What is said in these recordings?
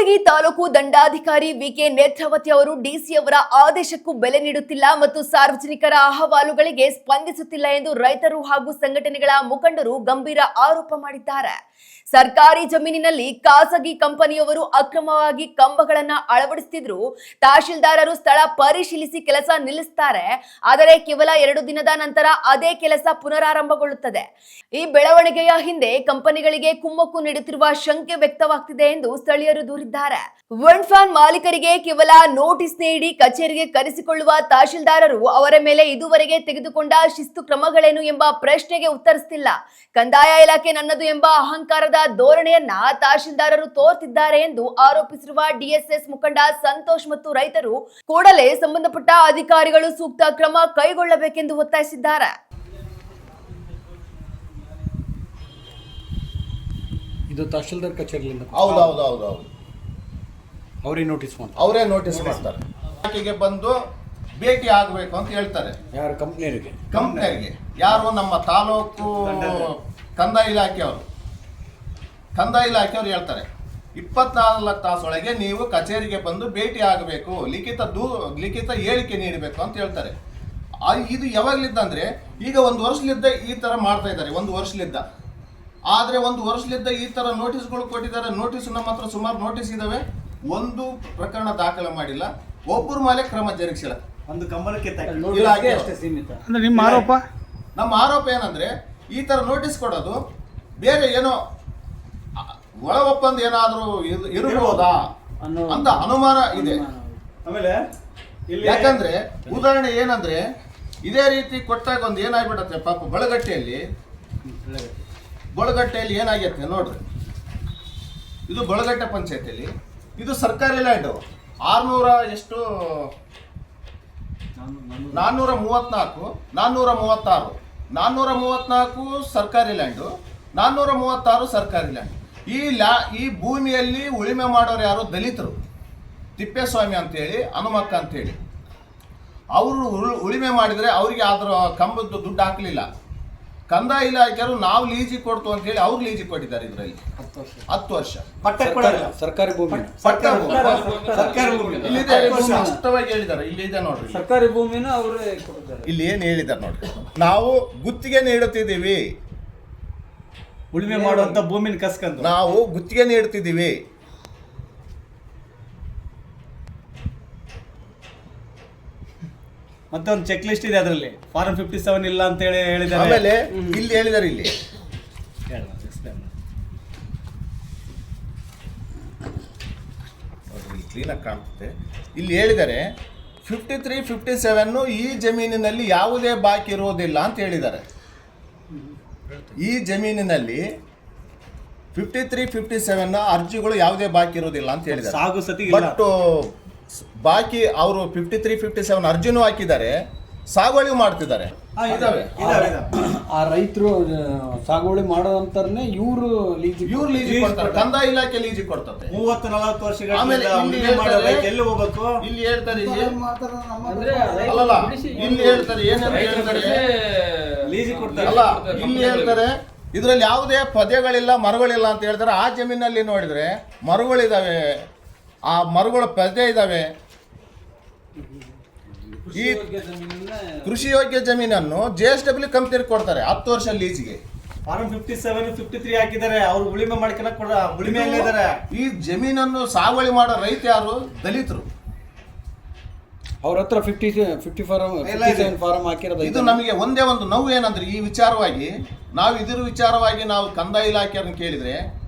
ಕೂಡ್ಲಿಗಿ ತಾಲೂಕು ದಂಡಾಧಿಕಾರಿ ವಿಕೆ ನೇತ್ರಾವತಿ ಅವರು ಡಿಸಿ ಅವರ ಆದೇಶಕ್ಕೂ ಬೆಲೆ ನೀಡುತ್ತಿಲ್ಲ ಮತ್ತು ಸಾರ್ವಜನಿಕರ ಅಹವಾಲುಗಳಿಗೆ ಸ್ಪಂದಿಸುತ್ತಿಲ್ಲ ಎಂದು ರೈತರು ಹಾಗೂ ಸಂಘಟನೆಗಳ ಮುಖಂಡರು ಗಂಭೀರ ಆರೋಪ ಮಾಡಿದ್ದಾರೆ. ಸರ್ಕಾರಿ ಜಮೀನಿನಲ್ಲಿ ಖಾಸಗಿ ಕಂಪನಿಯವರು ಅಕ್ರಮವಾಗಿ ಕಂಬಗಳನ್ನ ಅಳವಡಿಸುತ್ತಿದ್ರು. ತಹಶೀಲ್ದಾರರು ಸ್ಥಳ ಪರಿಶೀಲಿಸಿ ಕೆಲಸ ನಿಲ್ಲಿಸುತ್ತಾರೆ. ಆದರೆ ಕೇವಲ 2 ದಿನದ ನಂತರ ಅದೇ ಕೆಲಸ ಪುನರಾರಂಭಗೊಳ್ಳುತ್ತದೆ. ಈ ಬೆಳವಣಿಗೆಯ ಹಿಂದೆ ಕಂಪನಿಗಳಿಗೆ ಕುಮ್ಮಕ್ಕು ನೀಡುತ್ತಿರುವ ಶಂಕೆ ವ್ಯಕ್ತವಾಗ್ತಿದೆ ಎಂದು ಸ್ಥಳೀಯರು ದೂರಿದ್ದಾರೆ. ವಿಂಡ್ ಫ್ಯಾನ್ ಮಾಲೀಕರಿಗೆ ಕೇವಲ ನೋಟಿಸ್ ನೀಡಿ ಕಚೇರಿಗೆ ಕರೆಸಿಕೊಳ್ಳುವ ತಹಶೀಲ್ದಾರರು ಅವರ ಮೇಲೆ ಇದುವರೆಗೆ ತೆಗೆದುಕೊಂಡ ಶಿಸ್ತು ಕ್ರಮಗಳೇನು ಎಂಬ ಪ್ರಶ್ನೆಗೆ ಉತ್ತರಿಸುತ್ತಿಲ್ಲ. ಕಂದಾಯ ಇಲಾಖೆ ನನ್ನದು ಎಂಬ ಅಹಂಕಾರದ ಧೋರಣೆಯನ್ನ ತಹಶೀಲ್ದಾರರು ತೋರ್ತಿದ್ದಾರೆ ಎಂದು ಆರೋಪಿಸಿರುವ ಡಿಎಸ್ಎಸ್ ಮುಖಂಡ ಸಂತೋಷ್ ಮತ್ತು ರೈತರು ಕೂಡಲೇ ಸಂಬಂಧಪಟ್ಟ ಅಧಿಕಾರಿಗಳು ಸೂಕ್ತ ಕ್ರಮ ಕೈಗೊಳ್ಳಬೇಕೆಂದು ಒತ್ತಾಯಿಸಿದ್ದಾರೆ. ಇದು ತಹಶೀಲ್ದಾರ್ ಕಚೇರಿಯಿಂದ ಹೌದು ಅವರೇ ನೋಟಿಸ್ ಮಾಡ್ತಾರೆ. ಇಲಾಖೆಗೆ ಬಂದು ಭೇಟಿ ಆಗಬೇಕು ಅಂತ ಹೇಳ್ತಾರೆ. ಯಾರು? ಕಂಪ್ನಿಯವರಿಗೆ. ಯಾರು? ನಮ್ಮ ತಾಲೂಕು ಕಂದಾಯ ಇಲಾಖೆಯವರು ಹೇಳ್ತಾರೆ 24 ತಾಸೊಳಗೆ ನೀವು ಕಚೇರಿಗೆ ಬಂದು ಭೇಟಿ ಆಗಬೇಕು, ಲಿಖಿತ ಹೇಳಿಕೆ ನೀಡಬೇಕು ಅಂತ ಹೇಳ್ತಾರೆ. ಇದು ಯಾವಾಗಲಿದ್ದಂದ್ರೆ ಈಗ 1 ವರ್ಷಲಿದ್ದ ಈ ತರ ಮಾಡ್ತಾ ಇದ್ದಾರೆ. 1 ವರ್ಷಲಿದ್ದ ಆದ್ರೆ 1 ವರ್ಷಲಿದ್ದ ಈ ತರ ನೋಟಿಸ್ಗಳು ಕೊಟ್ಟಿದ್ದಾರೆ. ನೋಟಿಸ್ ನಮ್ಮ ಹತ್ರ ಸುಮಾರು ನೋಟಿಸ್ ಇದಾವೆ. ಒಂದು ಪ್ರಕರಣ ದಾಖಲೆ ಮಾಡಿಲ್ಲ, ಒಬ್ಬರ ಮೇಲೆ ಕ್ರಮ ಜರುಗಿಸಿಲ್ಲ. ಒಂದು ಕಂಬಳಕ್ಕೆ ಅಷ್ಟೇ ಸೀಮಿತ. ಅಂದ್ರೆ ನಮ್ಮ ಆರೋಪ ಏನಂದ್ರೆ ಈ ತರ ನೋಟಿಸ್ ಕೊಡೋದು ಬೇರೆ ಏನೋ ಒಳ ಒಪ್ಪಂದ ಏನಾದ್ರೂ ಇರಬಹುದಾ ಅಂತ ಅನುಮಾನ ಇದೆ. ಆಮೇಲೆ ಯಾಕಂದ್ರೆ ಉದಾಹರಣೆ ಏನಂದ್ರೆ ಇದೇ ರೀತಿ ಕೊಟ್ಟಾಗ ಒಂದು ಏನಾಗ್ಬಿಡತ್ತೆ ಪಾಪ ಬಳಗಟ್ಟೆಯಲ್ಲಿ ಏನಾಗೈತೆ ನೋಡ್ರಿ. ಇದು ಬಳಗಟ್ಟೆ ಪಂಚಾಯತಿಯಲ್ಲಿ ಇದು ಸರ್ಕಾರಿ ಲ್ಯಾಂಡ್ 434 ಸರ್ಕಾರಿ ಲ್ಯಾಂಡು, 436 ಸರ್ಕಾರಿ ಲ್ಯಾಂಡ್. ಈ ಭೂಮಿಯಲ್ಲಿ ಉಳಿಮೆ ಮಾಡೋರು ಯಾರು? ದಲಿತರು. ತಿಪ್ಪೇಸ್ವಾಮಿ ಅಂತೇಳಿ, ಹನುಮಕ್ಕ ಅಂತೇಳಿ ಅವರು ಉಳಿಮೆ ಮಾಡಿದರೆ ಅವರಿಗೆ ಅದರ ಕಂಬದ್ದು ದುಡ್ಡು ಹಾಕಲಿಲ್ಲ. ಕಂದಾಯ ಇಲಾಖೆಯವರು ನಾವು ಲೀಜಿಗೆ ಕೊಡ್ತು ಅಂತ ಹೇಳಿ ಅವ್ರು ಲೀಜಿಗೆ ಕೊಟ್ಟಿದ್ದಾರೆ. ಇದರಲ್ಲಿ 10 ವರ್ಷ ಸರ್ಕಾರಿ ಭೂಮಿ ಇಲ್ಲಿದೆ. ಸ್ಪಷ್ಟವಾಗಿ ಹೇಳಿದ್ದಾರೆ. ಇಲ್ಲಿ ಇದೆ ನೋಡ್ರಿ, ಸರ್ಕಾರಿ ಭೂಮಿನ ಅವರೇ ಕೊಟ್ಟಿದ್ದಾರೆ. ಇಲ್ಲಿ ಏನ್ ಹೇಳಿದ್ದಾರೆ ನೋಡ್ರಿ, ನಾವು ಗುತ್ತಿಗೆ ನೀಡುತ್ತಿದ್ದೀವಿ, ಉಳಿಮೆ ಮಾಡುವಂತ ಭೂಮಿನ ಕಸ್ಕೊಂಡು ನಾವು ಗುತ್ತಿಗೆ ನೀಡುತ್ತಿದ್ದೀವಿ. ಮತ್ತೆ ಒಂದು ಚೆಕ್ ಲಿಸ್ಟ್ ಇದೆ, ಅದರಲ್ಲಿ ಫಾರಂ 57 ಇಲ್ಲ ಅಂತ ಹೇಳಿ ಹೇಳಿದ್ದಾರೆ. ಆಮೇಲೆ ಇಲ್ಲಿ ಹೇಳಿದ್ದಾರೆ, ಇಲ್ಲಿ ಕ್ಲೀನಾಗಿ ಕಾಣುತ್ತೆ. ಇಲ್ಲಿ ಹೇಳಿದ್ದಾರೆ 53, 57 ಈ ಜಮೀನಿನಲ್ಲಿ ಯಾವುದೇ ಬಾಕಿ ಇರುವುದಿಲ್ಲ ಅಂತ ಹೇಳಿದ್ದಾರೆ. ಈ ಜಮೀನಿನಲ್ಲಿ 53, 57 ಅರ್ಜಿಗಳು ಯಾವುದೇ ಬಾಕಿ ಇರುವುದಿಲ್ಲ ಅಂತ ಹೇಳಿದ್ದಾರೆ. ಸಾಗು ಸತಿ ಬಟ್ ಬಾಕಿ ಅವರು 53, 57 ಅರ್ಜಿನೂ ಹಾಕಿದ್ದಾರೆ, ಸಾಗುವಳಿ ಮಾಡ್ತಿದ್ದಾರೆ. ಆ ರೈತರು ಸಾಗುವಳಿ ಮಾಡೋದಂತಾರನೆ ಇವರು ಲೀಜ್ ಕೊಡ್ತಾರೆ. ಕಂದಾಯ ಇಲಾಖೆ ಲೀಜಿಗೆ ಕೊಡ್ತಾರೆ. 30-40 ವರ್ಷಗಳ ಆಮೇಲೆ ಎಲ್ಲಿ ಹೋಗ್ಬೇಕು? ಇಲ್ಲಿ ಹೇಳ್ತಾರೆ, ಇಲ್ಲಿ ಹೇಳ್ತಾರೆ ಏನಂತ ಹೇಳ್ತಾರೆ, ಲೀಜಿಗೆ ಕೊಡ್ತಾರೆ. ಅಲ್ಲ, ಇಲ್ಲಿ ಹೇಳ್ತಾರೆ ಇದರಲ್ಲಿ ಯಾವುದೇ ಪದ್ಯಗಳಿಲ್ಲ, ಮರಗಳಿಲ್ಲ ಅಂತ ಹೇಳ್ತಾರೆ. ಆ ಜಮೀನಲ್ಲಿ ನೋಡಿದ್ರೆ ಮರಗಳಿದಾವೆ, ಆ ಮರಗಳ ಪದ್ಯ ಇದಾವೆ. ಈ ಕೃಷಿ ಯೋಗ್ಯ ಜಮೀನನ್ನು JSW ಕಂಪ್ನಿ ಕೊಡ್ತಾರೆ 10 ವರ್ಷ ಲೀಜಿಗೆ. ಫಾರಂ 57, 53 ಹಾಕಿದ್ದಾರೆ. ಅವ್ರು ಉಳಿಮೆ ಮಾಡ್ಕೊಳಕ್ ಉಳಿಮೆಯಲ್ಲೇ ಇದ್ದಾರೆ. ಈ ಜಮೀನನ್ನು ಸಾಗುವಳಿ ಮಾಡೋ ರೈತ ಯಾರು? ದಲಿತರು. ಅವ್ರ ಹತ್ರ 57 ಫಾರಂ ಹಾಕಿರೋದು. ಇದು ನಮಗೆ ಒಂದೇ ಒಂದು ನೋವು ಏನಂದ್ರೆ ಈ ವಿಚಾರವಾಗಿ ನಾವು ಕಂದಾಯ ಇಲಾಖೆಯನ್ನು ಕೇಳಿದ್ರೆ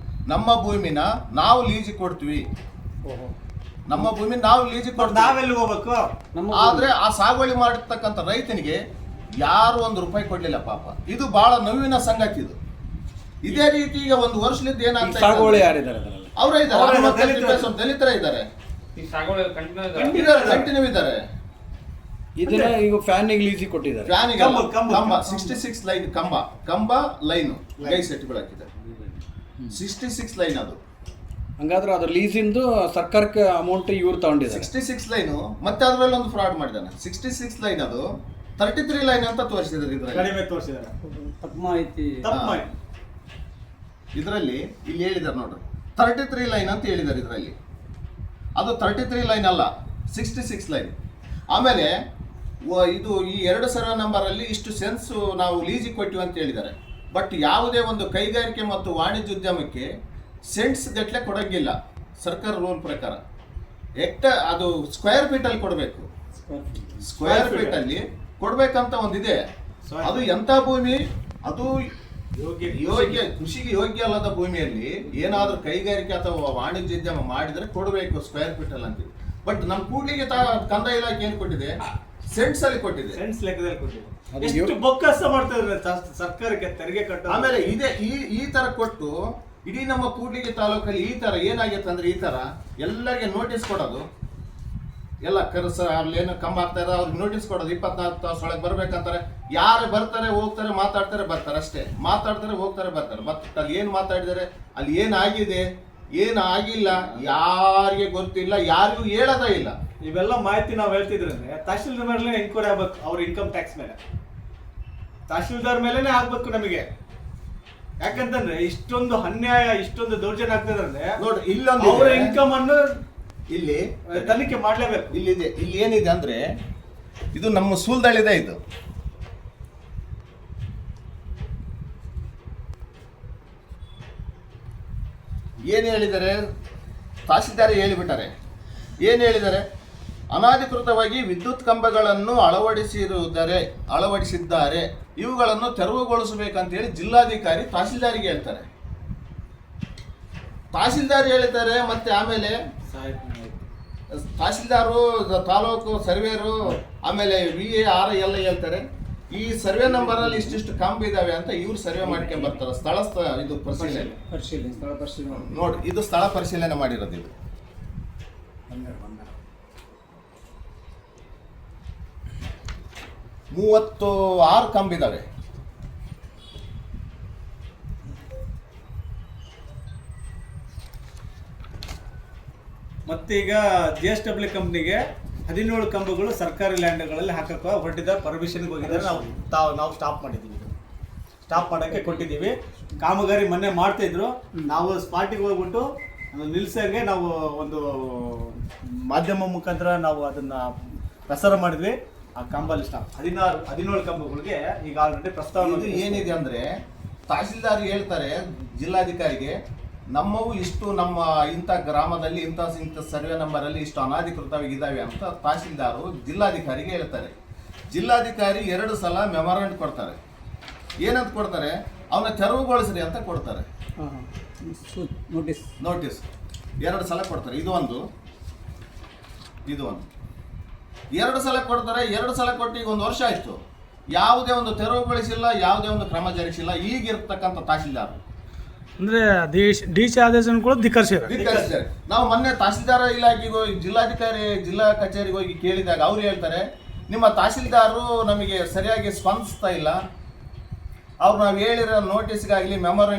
ನಮ್ಮ ಭೂಮಿನ ನಾವು ಲೀಜಿಗೆ ಕೊಡ್ತೀವಿ, ನಮ್ಮ ಭೂಮಿ ನಾವು ಲೀಜಿಗೆ ಕೊಡ್ತೀವಿ, ನಾವೆಲ್ಲಿ ಹೋಗ್ಬೇಕು? ಆದ್ರೆ ಆ ಸಾಗುವಳಿ ಮಾಡಿರ್ತಕ್ಕಂಥ ರೈತನಿಗೆ ಯಾರು 1 ರೂಪಾಯಿ ಕೊಡ್ಲಿಲ್ಲ ಪಾಪ. ಇದು ಬಹಳ ನೋವಿನ ಸಂಗತಿ. ಇದು ಇದೇ ರೀತಿ ಈಗ 1 ವರ್ಷಲಿದ್ದು ಏನಾಗ್ತದೆ, ಸಾಗುವಳಿ ಯಾರಿದ್ದಾರೆ? ಅವರೇ ಇದ್ದಾರೆ, ದಲಿತರೇ ಇದ್ದಾರೆ, ಕಂಟಿನ್ಯೂ ಇದ್ದಾರೆ. ಇದನ್ನ ಈಗ ಫ್ಯಾನಿಗೆ ಲೀಜಿಗೆ ಕೊಟ್ಟಿದ್ದಾರೆ. ಕಂಬ 66 ಲೈನ್ ಕಂಬ ಲೈನ್ ಗೈ ಸೆಟ್ಗಳು ಹಾಕಿದ್ದಾರೆ. 66 ಲೈನ್ ಅದು. ಹಂಗಾದ್ರೆ ಅದ್ರ ಲೀಸಿಂದು ಸರ್ಕಾರಕ್ಕೆ ಅಮೌಂಟ್ ಇವ್ರು ತಗೊಂಡಿದ್ದಾರೆ. 66 ಲೈನು. ಮತ್ತೆ ಅದರಲ್ಲಿ ಒಂದು ಫ್ರಾಡ್ ಮಾಡಿದ್ದಾನೆ. 66 ಲೈನ್ ಅದು 33 ಲೈನ್ ಅಂತ ತೋರಿಸಿದ್ದಾರೆ. ಇದರಲ್ಲಿ ಇಲ್ಲಿ ಹೇಳಿದ್ದಾರೆ ನೋಡ್ರಿ, 33 ಲೈನ್ ಅಂತ ಹೇಳಿದ್ದಾರೆ. ಇದರಲ್ಲಿ ಅದು 33 ಲೈನ್ ಅಲ್ಲ, 66 ಲೈನ್. ಆಮೇಲೆ ಇದು ಈ 2 ಸರ್ವೆ ನಂಬರಲ್ಲಿ ಇಷ್ಟು ಸೆನ್ಸ್ ನಾವು ಲೀಸಿಗೆ ಕೊಟ್ಟಿವಿ ಅಂತ ಹೇಳಿದ್ದಾರೆ. ಬಟ್ ಯಾವುದೇ ಒಂದು ಕೈಗಾರಿಕೆ ಮತ್ತು ವಾಣಿಜ್ಯೋದ್ಯಮಕ್ಕೆ ಸೆಂಟ್ಸ್ ಗಟ್ಟಲೆ ಕೊಡೋಂಗಿಲ್ಲ ಸರ್ಕಾರ ರೂಲ್ ಪ್ರಕಾರ. ಅದು ಸ್ಕ್ವೇರ್ ಫೀಟಲ್ಲಿ ಕೊಡಬೇಕು. ಸ್ಕ್ವೇರ್ ಫೀಟಲ್ಲಿ ಕೊಡಬೇಕಂತ ಒಂದಿದೆ. ಅದು ಎಂಥ ಭೂಮಿ, ಅದು ಯೋಗ್ಯ ಕೃಷಿಗೆ ಯೋಗ್ಯ ಅಲ್ಲದ ಭೂಮಿಯಲ್ಲಿ ಏನಾದರೂ ಕೈಗಾರಿಕೆ ಅಥವಾ ವಾಣಿಜ್ಯೋದ್ಯಮ ಮಾಡಿದರೆ ಕೊಡಬೇಕು ಸ್ಕ್ವೇರ್ ಫೀಟಲ್ಲಿ ಅಂತೀವಿ. ಬಟ್ ನಮ್ಮ ಕೂಡ್ಲಿಗೆ ಕಂದಾಯ ಇಲಾಖೆ ಏನು ಕೊಟ್ಟಿದೆ, ಸೆಂಟ್ಸ್ ಅಲ್ಲಿ ಕೊಟ್ಟಿದೆ. ಸೆಂಟ್ಸ್ ಲೆಕ್ಕದಲ್ಲಿ ಕೊಟ್ಟಿದೆ. ಎಷ್ಟು ಬೊಕ್ಕಸ ಮಾಡ್ತಾ ಇದ್ದಾರೆ ಸರ್ಕಾರಕ್ಕೆ ತೆರಿಗೆ ಕಟ್ಟ. ಆಮೇಲೆ ಇದೆ ಈ ತರ ಕೊಟ್ಟು ಇಡೀ ನಮ್ಮ ಕೂಡ್ಲಿಗೆ ತಾಲೂಕಲ್ಲಿ ಈ ತರ ಏನಾಗೈತೆ ಅಂದ್ರೆ, ಈ ತರ ಎಲ್ಲರಿಗೆ ನೋಟಿಸ್ ಕೊಡೋದು, ಎಲ್ಲ ಅಲ್ಲೇನು ಕಂಬ ಆಗ್ತಾರೆ ಅವ್ರಿಗೆ ನೋಟಿಸ್ ಕೊಡೋದು, 24 ತಾಸು ಒಳಗೆ ಬರ್ಬೇಕಂತಾರೆ. ಯಾರು ಬರ್ತಾರೆ ಹೋಗ್ತಾರೆ, ಮಾತಾಡ್ತಾರೆ ಬರ್ತಾರೆ, ಅಷ್ಟೇ ಮಾತಾಡ್ತಾರೆ ಹೋಗ್ತಾರೆ ಬರ್ತಾರೆ. ಮತ್ತೆ ಅಲ್ಲಿ ಏನು ಮಾತಾಡಿದ್ದಾರೆ, ಅಲ್ಲಿ ಏನಾಗಿದೆ ಏನು ಆಗಿಲ್ಲ ಯಾರಿಗೆ ಗೊತ್ತಿಲ್ಲ, ಯಾರಿಗೂ ಹೇಳೋದೇ ಇಲ್ಲ. ಇವೆಲ್ಲ ಮಾಹಿತಿ ನಾವು ಹೇಳ್ತಿದ್ರೆ ತಹಶೀಲ್ದಾರ್ ಮೇಲೆ ಎನ್ಕ್ವೈರಿ ಆಗ್ಬೇಕು. ಅವ್ರ ಇನ್ಕಮ್ ಟ್ಯಾಕ್ಸ್ ಮೇಲೆ ತಹಶೀಲ್ದಾರ್ ಮೇಲೆನೆ ಆಗ್ಬೇಕು ನಮಗೆ. ಯಾಕಂತಂದ್ರೆ ಇಷ್ಟೊಂದು ಅನ್ಯಾಯ, ಇಷ್ಟೊಂದು ದೌರ್ಜನ್ಯ ಆಗ್ತದೆ ಅಂದ್ರೆ ನೋಡಿ, ಇಲ್ಲೊಂದು ಅವರ ಇನ್ಕಮ್ ಅನ್ನು ಇಲ್ಲಿ ತನಿಖೆ ಮಾಡ್ಲೇಬೇಕು. ಇಲ್ಲಿ ಏನಿದೆ ಅಂದ್ರೆ, ಇದು ನಮ್ಮ ಸೂಲ್ದಳಿದೆ. ಇದು ಏನು ಹೇಳಿದ್ದಾರೆ, ತಹಶೀಲ್ದಾರ್ ಹೇಳಿಬಿಟ್ಟಾರೆ. ಏನು ಹೇಳಿದ್ದಾರೆ, ಅನಧಿಕೃತವಾಗಿ ವಿದ್ಯುತ್ ಕಂಬಗಳನ್ನು ಅಳವಡಿಸಿದ್ದಾರೆ, ಇವುಗಳನ್ನು ತೆರವುಗೊಳಿಸಬೇಕಂತೇಳಿ ಜಿಲ್ಲಾಧಿಕಾರಿ ತಹಶೀಲ್ದಾರಿಗೆ ಹೇಳ್ತಾರೆ. ತಹಶೀಲ್ದಾರ್ ಹೇಳ್ತಾರೆ. ಮತ್ತೆ ಆಮೇಲೆ ತಹಶೀಲ್ದಾರು, ತಾಲೂಕು ಸರ್ವೇರು, ಆಮೇಲೆ VAR ಎಲ್ಲ ಹೇಳ್ತಾರೆ. ಈ ಸರ್ವೆ ನಂಬರ್ ಅಲ್ಲಿ ಇಷ್ಟಿಷ್ಟು ಕಂಬ ಇದಾವೆ ಅಂತ ಇವ್ರು ಸರ್ವೆ ಮಾಡ್ಕೊಂಡ್ ಬರ್ತಾರೆ. ಇದು ಪರಿಶೀಲನೆ ನೋಡಿ, ಇದು ಸ್ಥಳ ಪರಿಶೀಲನೆ ಮಾಡಿರೋದು. ಇದು 36 ಕಂಬ ಇದಾವೆ. ಮತ್ತೀಗ JSW ಕಂಪ್ನಿಗೆ 17 ಕಂಬಗಳು ಸರ್ಕಾರಿ ಲ್ಯಾಂಡ್ಗಳಲ್ಲಿ ಹಾಕಕ್ಕೆ ಹೊರಟಿದ್ದಾರೆ. ಪರ್ಮಿಷನ್ಗೆ ಹೋಗಿದ್ದಾರೆ. ನಾವು ಸ್ಟಾಪ್ ಮಾಡಿದ್ದೀವಿ. ಸ್ಟಾಪ್ ಮಾಡೋಕ್ಕೆ ಕೊಟ್ಟಿದ್ದೀವಿ. ಕಾಮಗಾರಿ ಮೊನ್ನೆ ಮಾಡ್ತಾಯಿದ್ರು. ನಾವು ಸ್ಪಾಟಿಗೆ ಹೋಗ್ಬಿಟ್ಟು ನಿಲ್ಸಂಗೆ ನಾವು ಒಂದು ಮಾಧ್ಯಮ ಮುಖಾಂತರ ನಾವು ಅದನ್ನು ಪ್ರಸಾರ ಮಾಡಿದ್ವಿ. ಆ ಕಂಬಲ್ಲಿ ಸ್ಟಾಪ್ 17 ಕಂಬಗಳಿಗೆ ಈಗ ಆಲ್ರೆಡಿ ಪ್ರಸ್ತಾವನೆ ಏನಿದೆ ಅಂದರೆ, ತಹಶೀಲ್ದಾರ್ ಹೇಳ್ತಾರೆ ಜಿಲ್ಲಾಧಿಕಾರಿಗೆ, ನಮ್ಮವು ಇಷ್ಟು ನಮ್ಮ ಇಂಥ ಗ್ರಾಮದಲ್ಲಿ ಇಂಥ ಸರ್ವೆ ನಂಬರಲ್ಲಿ ಇಷ್ಟು ಅನಧಿಕೃತವಾಗಿದ್ದಾವೆ ಅಂತ ತಹಶೀಲ್ದಾರು ಜಿಲ್ಲಾಧಿಕಾರಿಗೆ ಹೇಳ್ತಾರೆ. ಜಿಲ್ಲಾಧಿಕಾರಿ 2 ಸಲ ಮೆಮೊರಾಂಡ್ ಕೊಡ್ತಾರೆ. ಏನಂತ ಕೊಡ್ತಾರೆ, ಅವನ್ನ ತೆರವುಗೊಳಿಸ್ರಿ ಅಂತ ಕೊಡ್ತಾರೆ. ನೋಟಿಸ್ 2 ಸಲ ಕೊಡ್ತಾರೆ. ಇದು ಒಂದು 2 ಸಲ ಕೊಡ್ತಾರೆ. 2 ಸಲ ಕೊಟ್ಟು ಈಗ 1 ವರ್ಷ ಆಯಿತು. ಯಾವುದೇ ಒಂದು ತೆರವುಗೊಳಿಸಿಲ್ಲ, ಯಾವುದೇ ಒಂದು ಕ್ರಮ ಜರುಗಿಸಿಲ್ಲ. ಈಗಿರ್ತಕ್ಕಂಥ ತಹಶೀಲ್ದಾರ್ ಅಂದ್ರೆ ಡಿ.ಸಿ ಆದೇಶನ ಕೂಡ ಧಿಕ್ಕರಿಸಿದ್ದಾರೆ. ನಾವು ಮೊನ್ನೆ ತಹಶೀಲ್ದಾರ್ ಇಲಾಖೆಗೆ ಹೋಗಿ ಜಿಲ್ಲಾ ಕಚೇರಿಗೆ ಹೋಗಿ ಕೇಳಿದಾಗ ಅವ್ರು ಹೇಳ್ತಾರೆ, ನಿಮ್ಮ ತಹಶೀಲ್ದಾರರು ನಮಗೆ ಸರಿಯಾಗಿ ಸ್ಪಂದಿಸ್ತಾ ಇಲ್ಲ. ಅವ್ರು ನಾವು ಹೇಳಿರೋ ನೋಟಿಸ್ಗಾಗಲಿ ಮೆಮೊರಾಂಡ್